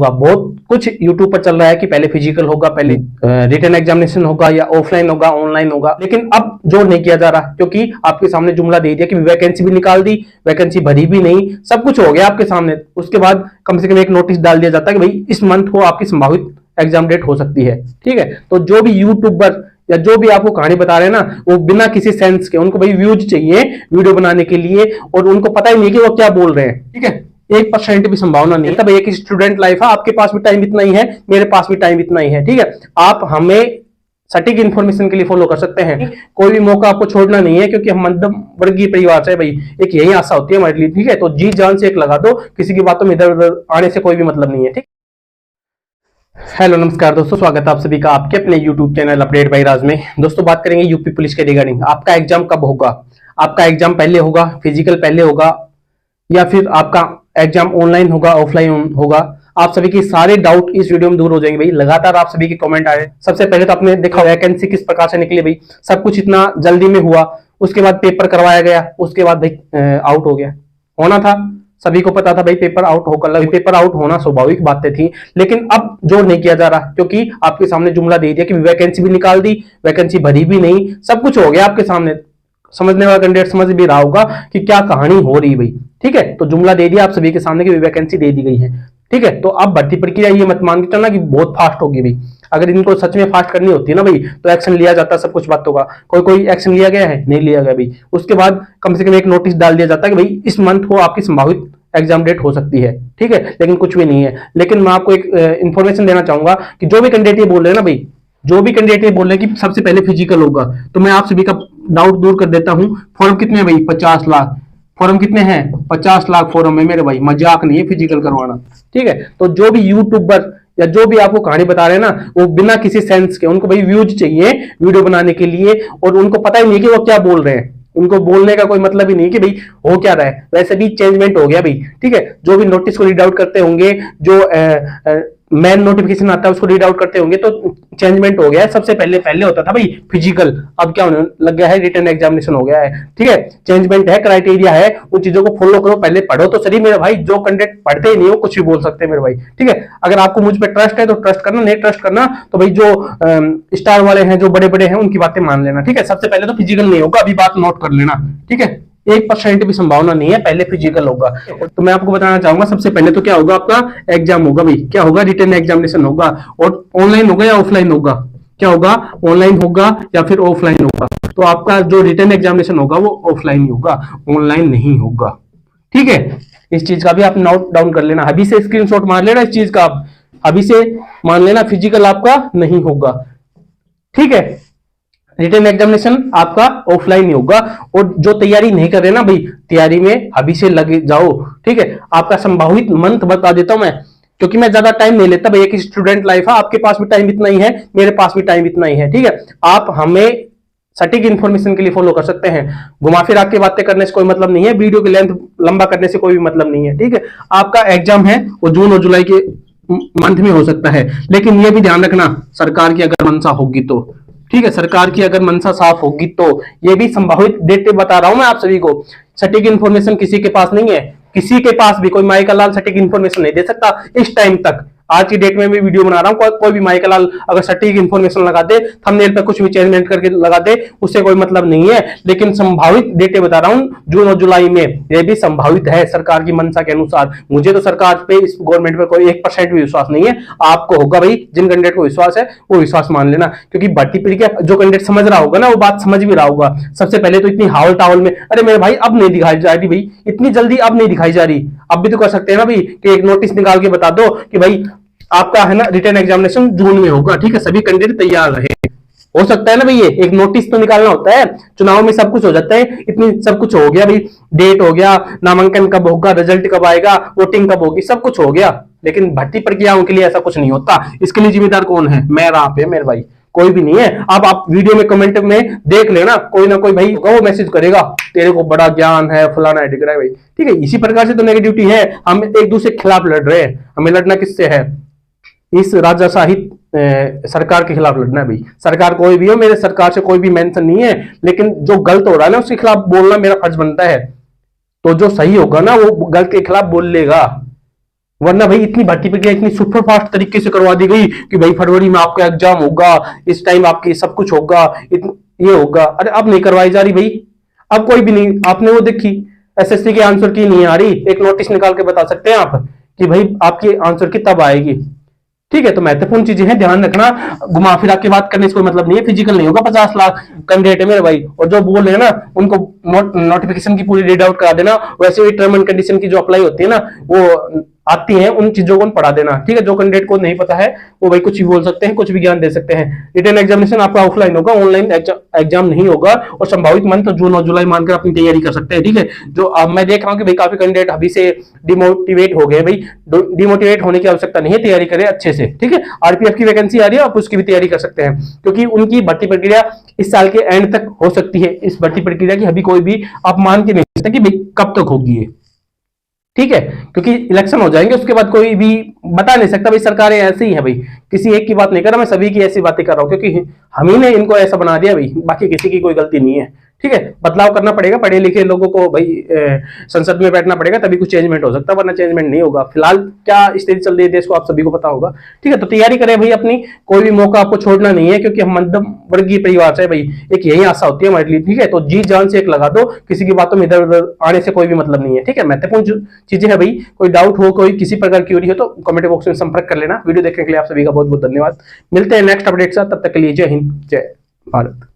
होगा। बहुत कुछ यूट्यूब पर चल रहा है कि पहले फिजिकल होगा, पहले रिटन एग्जामिनेशन होगा या ऑफलाइन होगा, ऑनलाइन होगा, लेकिन अब जोर नहीं किया जा रहा क्योंकि आपके सामने जुमला दे दिया कि वैकेंसी भी निकाल दी, वैकेंसी भरी भी नहीं, सब कुछ हो गया आपके सामने। उसके बाद कम से कम एक नोटिस डाल दिया जाता है कि भाई इस मंथ को आपकी संभावित एग्जाम डेट हो सकती है। ठीक है, तो जो भी यूट्यूबर या जो भी आपको कहानी बता रहे हैं ना, वो बिना किसी सेंस के, उनको भाई व्यूज चाहिए वीडियो बनाने के लिए और उनको पता ही नहीं कि वो क्या बोल रहे हैं। ठीक है, 1% भी संभावना नहीं है। तब एक स्टूडेंट लाइफ है, आपके पास भी टाइम इतना ही है, मेरे पास भी टाइम इतना ही है। ठीक है, आप हमें सटीक इन्फॉर्मेशन के लिए फॉलो कर सकते हैं। कोई भी मौका आपको छोड़ना नहीं है क्योंकि हम मध्यम वर्गीय परिवार से भाई, एक यही आशा होती है हमारे लिए। ठीक है, तो जी जान से एक लगा दो, किसी की बातों में इधर उधर आने से कोई भी मतलब नहीं है। ठीक, हेलो नमस्कार दोस्तों, स्वागत है आप सभी का आपके अपने यूट्यूब चैनल अपडेट बाय राज में। दोस्तों बात करेंगे यूपी पुलिस के रिगार्डिंग। आपका एग्जाम कब होगा? आपका एग्जाम पहले होगा, फिजिकल पहले होगा, या फिर आपका एग्जाम ऑनलाइन होगा, ऑफलाइन होगा? आप सभी के सारे डाउट इस वीडियो में दूर हो जाएंगे भाई। लगातार आप सभी के कमेंट आए। सबसे पहले तो आपने देखा वैकेंसी किस प्रकार से निकली भाई, सब कुछ इतना जल्दी में हुआ, उसके बाद पेपर करवाया गया, उसके बाद भाई आउट हो गया। होना था, सभी को पता था भाई पेपर आउट होकर, पेपर आउट होना स्वाभाविक बातें थी, लेकिन अब जोर नहीं किया जा रहा क्योंकि आपके सामने जुमला दे दिया कि वैकेंसी भी निकाल दी, वैकेंसी भरी भी नहीं, सब कुछ हो गया आपके सामने। समझने वाला कैंडिडेट समझ भी रहा होगा कि क्या कहानी हो रही भाई। ठीक है, तो जुमला दे दिया आप सभी के सामने कि वैकेंसी दे दी गई है। ठीक है, तो अब भर्ती प्रक्रिया ये मत मान के चलना कि बहुत फास्ट होगी भाई। अगर इनको सच में फास्ट करनी होती है ना भाई, तो एक्शन लिया जाता सब कुछ बातों का। कोई एक्शन लिया गया है? नहीं लिया गया भाई। उसके बाद कम से कम एक नोटिस डाल दिया जाता है कि भाई इस मंथ को आपकी संभावित एग्जाम डेट हो सकती है। ठीक है, लेकिन कुछ भी नहीं है। लेकिन मैं आपको एक इंफॉर्मेशन देना चाहूंगा कि जो भी कैंडिडेट ये बोल रहे हैं ना भाई, जो भी कैंडिडेट ये बोल रहे हैं कि सबसे पहले फिजिकल होगा, तो मैं आप सभी का डाउट दूर कर देता हूं। फॉर्म कितने हैं भाई? 50 लाख फॉर्म कितने हैं? 50 लाख फॉर्म है मेरे भाई, मजाक नहीं है फिजिकल करवाना। ठीक है, तो जो भी यूट्यूबर या जो भी आपको कहानी बता रहे हैं ना, वो बिना किसी सेंस के, उनको भाई व्यूज चाहिए वीडियो बनाने के लिए और उनको पता ही नहीं कि वो क्या बोल रहे हैं। उनको बोलने का कोई मतलब ही नहीं कि भाई हो क्या रहा है। वैसे भी चेंजमेंट हो गया भाई। ठीक है, जो भी नोटिस को रीड आउट करते होंगे, जो मेन नोटिफिकेशन आता है उसको रीड आउट करते होंगे, तो चेंजमेंट हो गया है। सबसे पहले होता था भाई फिजिकल, अब क्या होने लग गया है? रिटन एग्जामिनेशन हो गया है। ठीक है, चेंजमेंट है, क्राइटेरिया है, उन चीजों को फॉलो करो, पहले पढ़ो तो सही मेरे भाई। जो कंटेंट पढ़ते ही नहीं हो कुछ भी बोल सकते हैं मेरे भाई। ठीक है, अगर आपको मुझ पर ट्रस्ट है तो ट्रस्ट करना, नहीं ट्रस्ट करना तो भाई जो स्टार वाले हैं, जो बड़े बड़े हैं, उनकी बातें मान लेना। ठीक है, सबसे पहले तो फिजिकल नहीं होगा, अभी बात नोट कर लेना। ठीक है, 1% भी संभावना नहीं है पहले फिजिकल होगा। तो मैं आपको बताना चाहूंगा सबसे पहले तो क्या होगा, आपका एग्जाम होगा भाई। क्या होगा? रिटन एग्जामिनेशन होगा। और ऑनलाइन होगा या ऑफलाइन होगा? क्या होगा? ऑनलाइन होगा या फिर ऑफलाइन होगा? तो आपका जो रिटन एग्जामिनेशन होगा वो ऑफलाइन ही होगा, ऑनलाइन नहीं होगा। ठीक है, इस चीज का भी आप नोट डाउन कर लेना, अभी से स्क्रीनशॉट मार लेना इस चीज का, आप अभी से मान लेना फिजिकल आपका नहीं होगा। ठीक है, रिटन एग्जामिनेशन आपका ऑफलाइन ही होगा। और जो तैयारी नहीं कर रहे ना भाई, तैयारी में अभी से लगे जाओ। ठीक है, आपका संभावित मंथ बता देता हूं मैं, क्योंकि मैं ज्यादा टाइम नहीं लेता भाई। एक स्टूडेंट लाइफ है, आपके पास भी टाइम इतना ही है, मेरे पास भी टाइम इतना ही है। ठीक है, आप हमें सटीक इन्फॉर्मेशन के लिए फॉलो कर सकते हैं। घुमा फिरा के बातें करने से कोई मतलब नहीं है, वीडियो की लेंथ लंबा करने से कोई भी मतलब नहीं है। ठीक है, आपका एग्जाम है वो जून और जुलाई के मंथ में हो सकता है, लेकिन ये भी ध्यान रखना सरकार की अगर मंशा होगी तो। ठीक है, सरकार की अगर मंशा साफ होगी तो ये भी संभावित डेट बता रहा हूं मैं आप सभी को। सटीक इन्फॉर्मेशन किसी के पास नहीं है, किसी के पास भी कोई माई का लाल सटीक इन्फॉर्मेशन नहीं दे सकता इस टाइम तक। आज की डेट में भी वीडियो बना रहा हूं, कोई भी माई का लाल अगर सटीक इन्फॉर्मेशन लगा दे, थंबनेल पे कुछ भी चेंजमेंट करके लगा दे, उससे कोई मतलब नहीं है। लेकिन संभावित डेटे बता रहा हूं, जून और जुलाई में ये भी संभावित है सरकार की मंशा के अनुसार। मुझे तो सरकार पे, इस गवर्नमेंट पे कोई 1% भी विश्वास नहीं है। आपको होगा भाई, जिन कैंडिडेट को विश्वास है वो विश्वास मान लेना, क्योंकि भर्ती प्रक्रिया जो कैंडिडेट समझ रहा होगा ना, वो बात समझ भी रहा होगा। सबसे पहले तो इतनी हावल टावल में, अरे मेरे भाई अब नहीं दिखाई जा रही भाई, इतनी जल्दी अब नहीं दिखाई जा रही। अब भी तो कर सकते हैं ना भाई कि एक नोटिस निकाल के बता दो कि भाई आपका है ना रिटन एग्जामिनेशन जून में होगा। ठीक है, सभी कैंडिडेट तैयार रहे। हो सकता है ना भाई, ये एक नोटिस तो निकालना होता है। चुनाव में सब कुछ हो जाता है, इतनी सब कुछ हो गया भाई, डेट हो गया, नामांकन कब होगा, रिजल्ट कब आएगा, वोटिंग कब होगी, सब कुछ हो गया। लेकिन भर्ती प्रक्रियाओं के लिए ऐसा कुछ नहीं होता। इसके लिए जिम्मेदार कौन है? मैं आप है मेरे भाई, कोई भी नहीं है। आप वीडियो में कमेंट में देख लेना, कोई ना कोई भाई वो मैसेज करेगा, तेरे को बड़ा ज्ञान है, फलाना है, टिकरा है भाई। ठीक है, इसी प्रकार से तो नेगेटिविटी है। हम एक दूसरे के खिलाफ लड़ रहे हैं। हमें लड़ना किससे है? इस राजाशाही सरकार के खिलाफ लड़ना है भाई। सरकार कोई भी हो, मेरे सरकार से कोई भी मेंशन नहीं है, लेकिन जो गलत हो रहा है ना उसके खिलाफ बोलना मेरा फर्ज बनता है। तो जो सही होगा ना वो गलत के खिलाफ बोल लेगा। वरना भाई इतनी भर्ती प्रक्रिया इतनी सुपर फास्ट तरीके से करवा दी गई कि भाई फरवरी में आपका एग्जाम होगा, इस टाइम आपकी सब कुछ होगा, ये होगा। अरे अब नहीं करवाई जा रही भाई, अब कोई भी नहीं। आपने वो देखी एसएससी के आंसर की नहीं आ रही, एक नोटिस निकाल के बता सकते हैं आप कि भाई आपकी आंसर की तब आएगी। ठीक है, तो महत्वपूर्ण चीजें हैं, ध्यान रखना। घुमा फिरा के बात करने से कोई मतलब नहीं है। फिजिकल नहीं होगा, 50 लाख कैंडिडेट है मेरे भाई, और जो बोल रहे हैं ना उनको नोटिफिकेशन की पूरी रीड आउट करा देना। वैसे भी टर्म एंड कंडीशन की जो अप्लाई होती है ना वो आती है, उन चीजों को पढ़ा देना। ठीक है, जो कैंडिडेट को नहीं पता है वो भाई कुछ भी बोल सकते हैं, कुछ भी ज्ञान दे सकते हैं। रिटन एग्जामिनेशन आपका ऑफलाइन होगा, ऑनलाइन एग्जाम नहीं होगा, और संभावित मंथ जून और जुलाई मानकर अपनी तैयारी कर सकते हैं। ठीक है, जो अब मैं देख रहा हूँ कि भाई काफी कैंडिडेट अभी से डिमोटिवेट हो गए। भाई डिमोटिवेट होने की आवश्यकता नहीं है, तैयारी करें अच्छे से। ठीक है, आरपीएफ की वैकेंसी आ रही है, आप उसकी भी तैयारी कर सकते हैं, क्योंकि उनकी भर्ती प्रक्रिया इस साल के एंड तक हो सकती है। इस भर्ती प्रक्रिया की अभी कोई भी आप मान के नहीं सकते कि भाई कब तक होगी ये। ठीक है, क्योंकि इलेक्शन हो जाएंगे उसके बाद कोई भी बता नहीं सकता। भाई सरकारें ऐसी ही है भाई, किसी एक की बात नहीं कर रहा मैं, सभी की ऐसी बातें कर रहा हूं, क्योंकि हम ही ने इनको ऐसा बना दिया भाई, बाकी किसी की कोई गलती नहीं है। ठीक है, बदलाव करना पड़ेगा, पढ़े लिखे लोगों को भाई संसद में बैठना पड़ेगा, तभी कुछ चेंजमेंट हो सकता है, वरना चेंजमेंट नहीं होगा। फिलहाल क्या स्थिति चल रही है देश को आप सभी को पता होगा। ठीक है, तो तैयारी करें भाई अपनी, कोई भी मौका आपको छोड़ना नहीं है, क्योंकि हम मध्यम वर्गीय परिवार से भाई, एक यही आशा होती है हमारे लिए। ठीक है, तो जी जान से एक लगा दो, किसी की बातों में इधर उधर आने से कोई भी मतलब नहीं है। ठीक है, महत्वपूर्ण चीजें है भाई, कोई डाउट हो, कोई किसी प्रकार की क्यूरी हो तो कमेंट बॉक्स में संपर्क कर लेना। वीडियो देखने के लिए आप सभी का बहुत बहुत धन्यवाद। मिलते हैं नेक्स्ट अपडेट के साथ, तब तक के लिए जय हिंद, जय भारत।